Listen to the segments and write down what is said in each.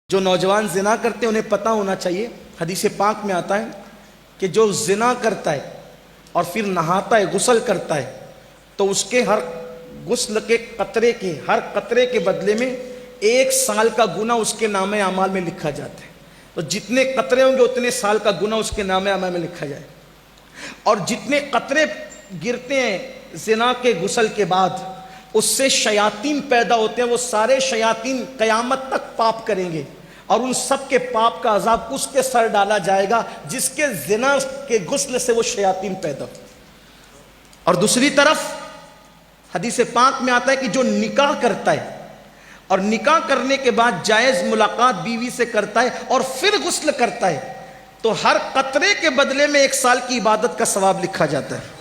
جو نوجوان زنا کرتے ہیں انہیں پتہ ہونا چاہیے، حدیث پاک میں آتا ہے کہ جو زنا کرتا ہے اور پھر نہاتا ہے، غسل کرتا ہے، تو اس کے ہر غسل کے قطرے کے ہر قطرے کے بدلے میں 1 سال کا گناہ اس کے نامہ اعمال میں لکھا جاتا ہے۔ تو جتنے قطرے ہوں گے اتنے سال کا گناہ اس کے نامہ اعمال میں لکھا جائے، اور جتنے قطرے گرتے ہیں زنا کے غسل کے بعد اس سے شیاطین پیدا ہوتے ہیں، وہ سارے شیاطین قیامت تک پاپ کریں گے، اور ان سب کے پاپ کا عذاب اس کے سر ڈالا جائے گا جس کے زنا کے غسل سے وہ شیاطین پیدا ہو۔ اور دوسری طرف حدیث پاک میں آتا ہے کہ جو نکاح کرتا ہے اور نکاح کرنے کے بعد جائز ملاقات بیوی سے کرتا ہے اور پھر غسل کرتا ہے، تو ہر قطرے کے بدلے میں 1 سال کی عبادت کا ثواب لکھا جاتا ہے،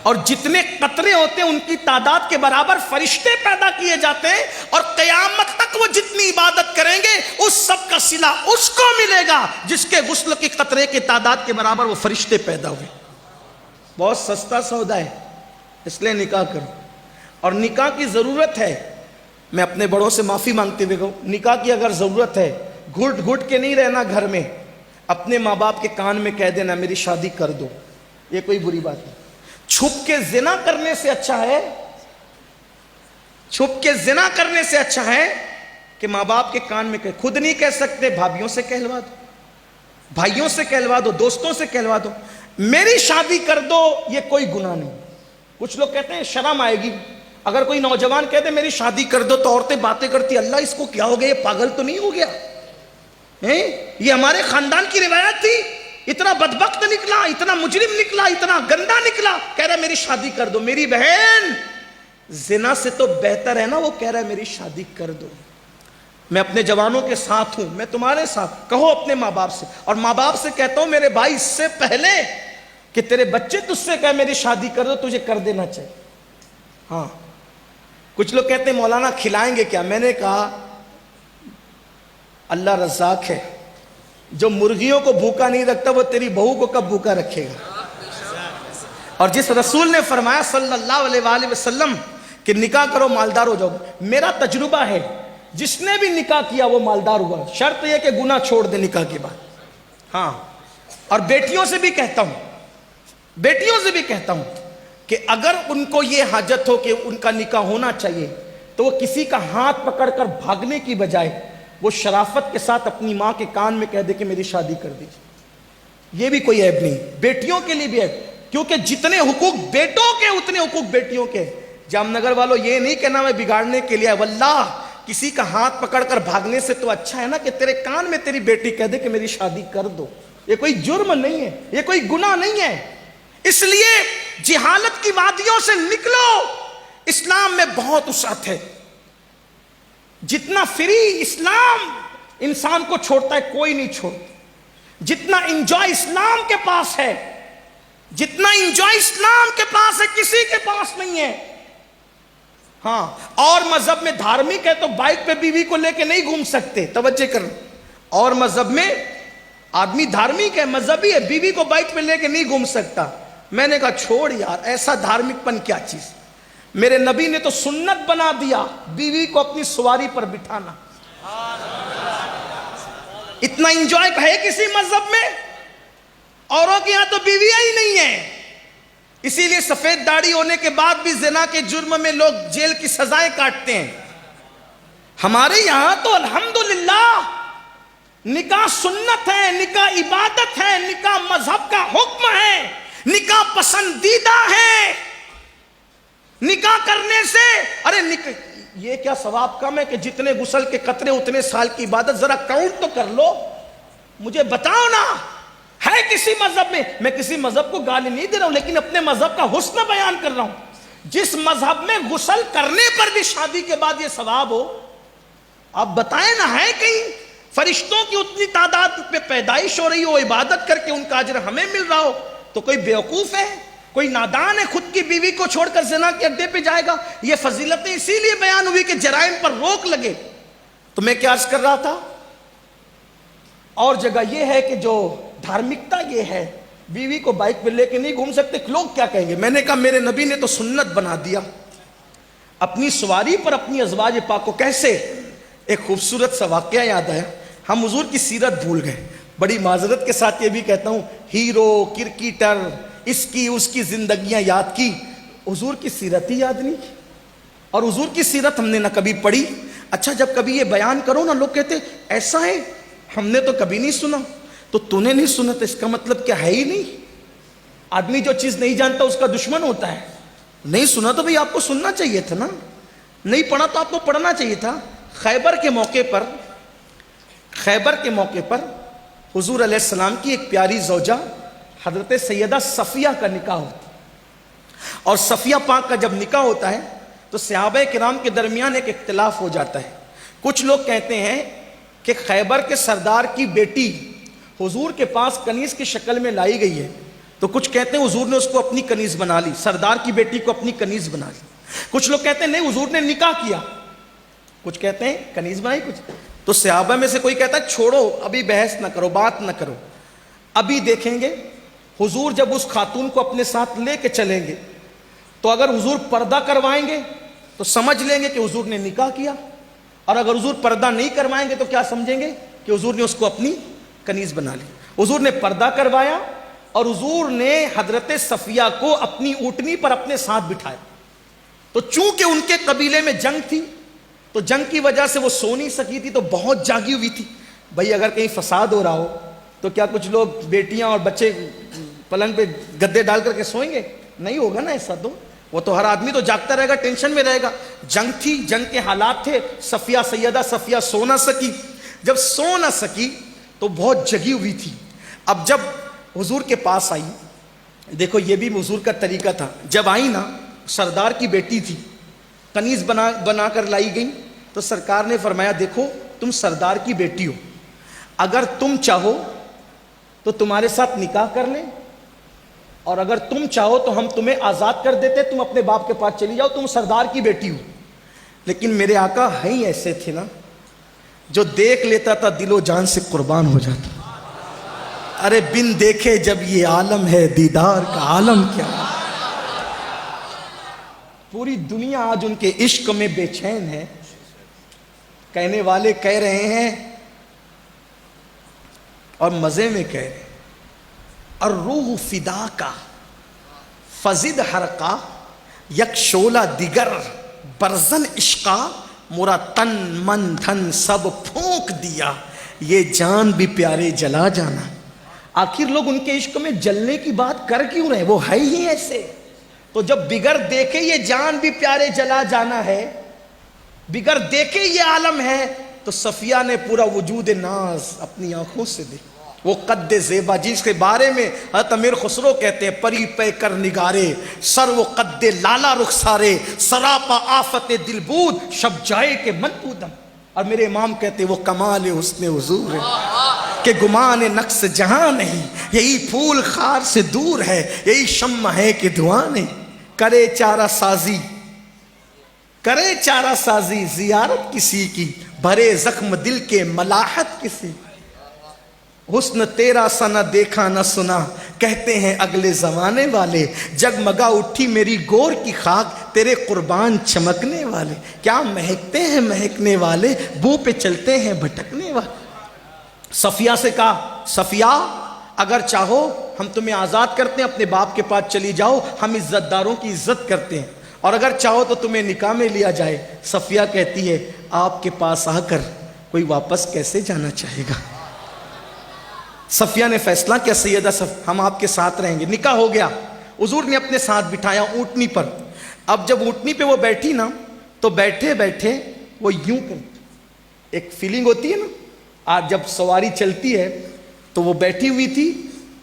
اور جتنے قطرے ہوتے ہیں ان کی تعداد کے برابر فرشتے پیدا کیے جاتے ہیں، اور قیامت تک وہ جتنی عبادت کریں گے اس سب کا صلہ اس کو ملے گا جس کے غسل کے قطرے کی تعداد کے برابر وہ فرشتے پیدا ہوئے۔ بہت سستا سودا ہے، اس لیے نکاح کرو۔ اور نکاح کی ضرورت ہے، میں اپنے بڑوں سے معافی مانگتے ہوئے کہوں، نکاح کی اگر ضرورت ہے، گھٹ گھٹ کے نہیں رہنا گھر میں، اپنے ماں باپ کے کان میں کہہ دینا میری شادی کر دو، یہ کوئی بری بات نہیں۔ چھپ کے زنا کرنے سے اچھا ہے، چھپ کے زنا کرنے سے اچھا ہے کہ ماں باپ کے کان میں کہے، خود نہیں کہہ سکتے بھابھیوں سے کہلوا دو، بھائیوں سے کہلوا دو، دوستوں سے کہلوا دو، میری شادی کر دو، یہ کوئی گناہ نہیں۔ کچھ لوگ کہتے ہیں شرم آئے گی، اگر کوئی نوجوان کہتے میری شادی کر دو تو عورتیں باتیں کرتی اللہ اس کو کیا ہو گیا، یہ پاگل تو نہیں ہو گیا، یہ ہمارے خاندان کی روایت تھی، اتنا بدبخت نکلا، اتنا مجرم نکلا، اتنا گندا نکلا، کہہ رہا ہے میری شادی کر دو۔ میری بہن، زنا سے تو بہتر ہے نا وہ کہہ رہا ہے میری شادی کر دو۔ میں اپنے جوانوں کے ساتھ ہوں، میں تمہارے ساتھ، کہو اپنے ماں باپ سے، اور ماں باپ سے کہتا ہوں میرے بھائی اس سے پہلے کہ تیرے بچے تجھ سے کہے میری شادی کر دو، تجھے کر دینا چاہیے۔ ہاں، کچھ لوگ کہتے ہیں مولانا کھلائیں گے کیا؟ میں نے کہا اللہ رزاق ہے، جو مرغیوں کو بھوکا نہیں رکھتا وہ تیری بہو کو کب بھوکا رکھے گا؟ اور جس رسول نے فرمایا صلی اللہ علیہ وآلہ وسلم کہ نکاح کرو مالدار ہو جاؤ، میرا تجربہ ہے جس نے بھی نکاح کیا وہ مالدار ہوا، شرط یہ کہ گناہ چھوڑ دے نکاح کے بعد۔ ہاں، اور بیٹیوں سے بھی کہتا ہوں، بیٹیوں سے بھی کہتا ہوں کہ اگر ان کو یہ حاجت ہو کہ ان کا نکاح ہونا چاہیے تو وہ کسی کا ہاتھ پکڑ کر بھاگنے کی بجائے وہ شرافت کے ساتھ اپنی ماں کے کان میں کہہ دے کہ میری شادی کر دیجیے، یہ بھی کوئی عیب نہیں، بیٹیوں کے لیے بھی عیب، کیونکہ جتنے حقوق بیٹوں کے اتنے حقوق بیٹیوں کے۔ جام نگر والوں یہ نہیں کہنا میں بگاڑنے کے لیے، واللہ کسی کا ہاتھ پکڑ کر بھاگنے سے تو اچھا ہے نا کہ تیرے کان میں تیری بیٹی کہہ دے کہ میری شادی کر دو۔ یہ کوئی جرم نہیں ہے، یہ کوئی گناہ نہیں ہے۔ اس لیے جہالت کی وادیوں سے نکلو، اسلام میں بہت وسعت ہے، جتنا فری اسلام انسان کو چھوڑتا ہے کوئی نہیں چھوڑتا، جتنا انجوائے اسلام کے پاس ہے، جتنا انجوائے اسلام کے پاس ہے کسی کے پاس نہیں ہے۔ ہاں، اور مذہب میں دھارمک ہے تو بائک پہ بیوی کو لے کے نہیں گھوم سکتے، توجہ کرنا، اور مذہب میں آدمی دھارمک ہے، مذہبی ہے، بیوی کو بائک پہ لے کے نہیں گھوم سکتا۔ میں نے کہا چھوڑ یار، ایسا دھارمک پن کیا چیز، میرے نبی نے تو سنت بنا دیا بیوی کو اپنی سواری پر بٹھانا۔ اتنا انجوائے ہے کسی مذہب میں؟ اوروں کے یہاں تو بیویاں ہی نہیں ہیں، اسی لیے سفید داڑھی ہونے کے بعد بھی زنا کے جرم میں لوگ جیل کی سزائیں کاٹتے ہیں۔ ہمارے یہاں تو الحمدللہ نکاح سنت ہے، نکاح عبادت ہے، نکاح مذہب کا حکم ہے، نکاح پسندیدہ ہے۔ نکاح کرنے سے ارے یہ کیا ثواب کم ہے کہ جتنے غسل کے قطرے اتنے سال کی عبادت؟ ذرا کاؤنٹ تو کر لو، مجھے بتاؤ نا، ہے کسی مذہب میں؟ میں کسی مذہب کو گالی نہیں دے رہا ہوں، لیکن اپنے مذہب کا حسن بیان کر رہا ہوں۔ جس مذہب میں غسل کرنے پر بھی شادی کے بعد یہ ثواب ہو، آپ بتائیں نا، ہے کہیں؟ فرشتوں کی اتنی تعداد پہ پیدائش ہو رہی ہو، عبادت کر کے ان کا اجر ہمیں مل رہا ہو، تو کوئی بیوقوف ہے، کوئی نادان ہے خود کی بیوی کو چھوڑ کر زنا کے اڈے پہ جائے گا؟ یہ فضیلتیں اسی لیے بیان ہوئی کہ جرائم پر روک لگے۔ تو میں کیا عرض کر رہا تھا، اور جگہ یہ ہے کہ جو دھارمکتا یہ ہے، بیوی کو بائک پہ لے کے نہیں گھوم سکتے، لوگ کیا کہیں گے؟ میں نے کہا میرے نبی نے تو سنت بنا دیا، اپنی سواری پر اپنی ازواج پاک کو کیسے؟ ایک خوبصورت سا واقعہ یاد آیا. ہم حضور کی سیرت بھول گئے. بڑی معذرت کے ساتھ یہ بھی کہتا ہوں, ہیرو کرکٹر اس کی زندگیاں یاد کی, حضور کی سیرت ہی یاد نہیں کی. اور حضور کی سیرت ہم نے نہ کبھی پڑھی. اچھا جب کبھی یہ بیان کرو نا, لوگ کہتے ایسا ہے, ہم نے تو کبھی نہیں سنا. تو تو نے نہیں سنا تو اس کا مطلب کیا ہے ہی نہیں. آدمی جو چیز نہیں جانتا اس کا دشمن ہوتا ہے. نہیں سنا تو بھئی آپ کو سننا چاہیے تھا نا, نہیں پڑھا تو آپ کو پڑھنا چاہیے تھا. خیبر کے موقع پر حضور علیہ السلام کی ایک پیاری زوجہ حضرت سیدہ صفیہ کا نکاح ہوتا ہے. اور صفیہ پاک کا جب نکاح ہوتا ہے تو صحابہ کرام کے درمیان ایک اختلاف ہو جاتا ہے. کچھ لوگ کہتے ہیں کہ خیبر کے سردار کی بیٹی حضور کے پاس کنیز کی شکل میں لائی گئی ہے, تو کچھ کہتے ہیں حضور نے اس کو اپنی کنیز بنا لی, سردار کی بیٹی کو اپنی کنیز بنا لی. کچھ لوگ کہتے ہیں نہیں حضور نے نکاح کیا, کچھ کہتے ہیں کنیز بنائی. کچھ تو صحابہ میں سے کوئی کہتا ہے چھوڑو ابھی بحث نہ کرو, بات نہ کرو, ابھی دیکھیں گے. حضور جب اس خاتون کو اپنے ساتھ لے کے چلیں گے تو اگر حضور پردہ کروائیں گے تو سمجھ لیں گے کہ حضور نے نکاح کیا, اور اگر حضور پردہ نہیں کروائیں گے تو کیا سمجھیں گے کہ حضور نے اس کو اپنی کنیز بنا لی. حضور نے پردہ کروایا اور حضور نے حضرت صفیہ کو اپنی اونٹنی پر اپنے ساتھ بٹھایا. تو چونکہ ان کے قبیلے میں جنگ تھی تو جنگ کی وجہ سے وہ سو نہیں سکی تھی, تو بہت جاگی ہوئی تھی. بھئی اگر کہیں فساد ہو رہا ہو تو کیا کچھ لوگ بیٹیاں اور بچے پلنگ پہ گدے ڈال کر کے سوئیں گے؟ نہیں ہوگا نا ایسا. تو وہ تو ہر آدمی تو جاگتا رہے گا, ٹینشن میں رہے گا. جنگ تھی, جنگ کے حالات تھے. سیدہ صفیہ سو نہ سکی. جب سو نہ سکی تو بہت جگی ہوئی تھی. اب جب حضور کے پاس آئی, دیکھو یہ بھی حضور کا طریقہ تھا, جب آئی نا سردار کی بیٹی تھی, کنیز بنا کر لائی گئی, تو سرکار نے فرمایا دیکھو تم سردار کی بیٹی ہو, اگر تم چاہو تو تمہارے ساتھ نکاح کر لیں, اور اگر تم چاہو تو ہم تمہیں آزاد کر دیتے, تم اپنے باپ کے پاس چلی جاؤ, تم سردار کی بیٹی ہو. لیکن میرے آقا ہیں ہی ایسے تھے نا, جو دیکھ لیتا تھا دل و جان سے قربان ہو جاتا. ارے بن دیکھے جب یہ عالم ہے, دیدار کا عالم کیا. پوری دنیا آج ان کے عشق میں بے چین ہے. کہنے والے کہہ رہے ہیں اور مزے میں کہہ رہے ہیں, اور روح فدا کا فزد حرقا یک شولہ دیگر برزن عشقا, مرا تن من دھن سب پھونک دیا, یہ جان بھی پیارے جلا جانا. آخر لوگ ان کے عشق میں جلنے کی بات کر کیوں رہے, وہ ہے ہی ایسے. تو جب بغیر دیکھے یہ جان بھی پیارے جلا جانا ہے, بغیر دیکھے یہ عالم ہے, تو صفیہ نے پورا وجود ناز اپنی آنکھوں سے دیکھا. وہ قد زیبا جس کے بارے میں حضرت امیر خسرو کہتے ہیں پری پے کر نگارے, سر وہ قد لالا رخسارے, سراپا آفت دلبود شب جائے کے منبودم. اور میرے امام کہتے ہیں وہ کمال حسن حضور ہے کہ گمان نقص جہاں نہیں, یہی پھول خار سے دور ہے, یہی شمع ہے کہ دھواں نہیں. کرے چارہ سازی زیارت کسی کی, بھرے زخم دل کے ملاحت کسی. حسن تیرا سا نہ دیکھا نہ سنا, کہتے ہیں اگلے زمانے والے, جگمگا اٹھی میری گور کی خاک, تیرے قربان چمکنے والے. کیا مہکتے ہیں مہکنے والے, بو پہ چلتے ہیں بھٹکنے والے. صفیہ سے کہا صفیہ اگر چاہو ہم تمہیں آزاد کرتے ہیں, اپنے باپ کے پاس چلی جاؤ, ہم عزت داروں کی عزت کرتے ہیں, اور اگر چاہو تو تمہیں نکاح میں لیا جائے. صفیہ کہتی ہے آپ کے پاس آ کر کوئی واپس کیسے جانا چاہے گا. صفیہ نے فیصلہ کیا سیدہ ہم آپ کے ساتھ رہیں گے. نکاح ہو گیا, حضور نے اپنے ساتھ بٹھایا اونٹنی پر. اب جب اونٹنی پہ وہ بیٹھی نا تو بیٹھے بیٹھے وہ یوں کرتی, ایک فیلنگ ہوتی ہے نا, آج جب سواری چلتی ہے تو وہ بیٹھی ہوئی تھی,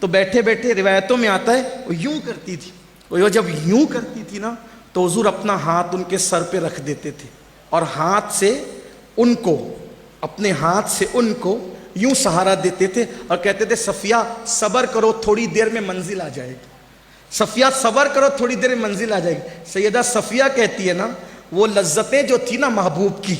تو بیٹھے بیٹھے روایتوں میں آتا ہے وہ یوں کرتی تھی. وہ جب یوں کرتی تھی نا تو حضور اپنا ہاتھ ان کے سر پہ رکھ دیتے تھے, اور ہاتھ سے ان کو, اپنے ہاتھ سے ان کو یوں سہارا دیتے تھے, اور کہتے تھے صفیہ صبر کرو تھوڑی دیر میں منزل آ جائے گی, صفیہ صبر کرو تھوڑی دیر میں منزل آ جائے گی. سیدہ صفیہ کہتی ہے نا وہ لذتیں جو تھی نا محبوب کی,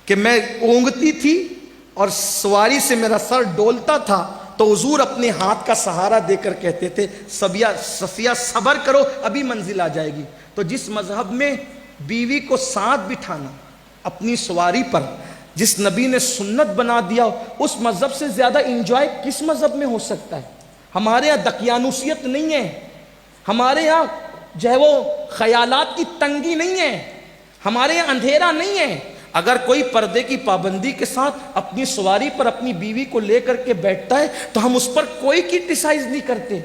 کہ میں اونگتی تھی اور سواری سے میرا سر ڈولتا تھا, تو حضور اپنے ہاتھ کا سہارا دے کر کہتے تھے صفیہ صبر کرو ابھی منزل آ جائے گی. تو جس مذہب میں بیوی کو ساتھ بٹھانا اپنی سواری پر, جس نبی نے سنت بنا دیا اس مذہب سے زیادہ انجوائے کس مذہب میں ہو سکتا ہے؟ ہمارے یہاں دقیانوسیت نہیں ہے، ہمارے یہاں جو ہے وہ خیالات کی تنگی نہیں ہے، ہمارے یہاں اندھیرا نہیں ہے۔ اگر کوئی پردے کی پابندی کے ساتھ اپنی سواری پر اپنی بیوی کو لے کر کے بیٹھتا ہے تو ہم اس پر کوئی کرٹیسائز نہیں کرتے،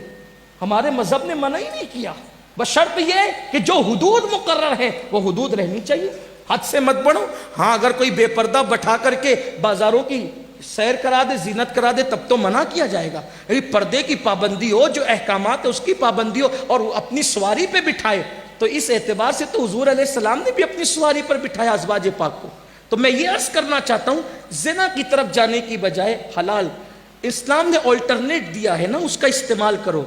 ہمارے مذہب نے منع ہی نہیں کیا، بس شرط یہ ہے کہ جو حدود مقرر ہے وہ حدود رہنی چاہیے، حد سے مت بڑھو۔ ہاں اگر کوئی بے پردہ بٹھا کر کے بازاروں کی سیر کرا دے، زینت کرا دے، تب تو منع کیا جائے گا، لیکن پردے کی پابندی ہو، جو احکامات ہے اس کی پابندی ہو، اور وہ اپنی سواری پہ بٹھائے، تو اس اعتبار سے تو حضور علیہ السلام نے بھی اپنی سواری پر بٹھایا ازواج پاک کو۔ تو میں یہ عرض کرنا چاہتا ہوں، زنا کی طرف جانے کی بجائے حلال، اسلام نے آلٹرنیٹ دیا ہے نا، اس کا استعمال کرو۔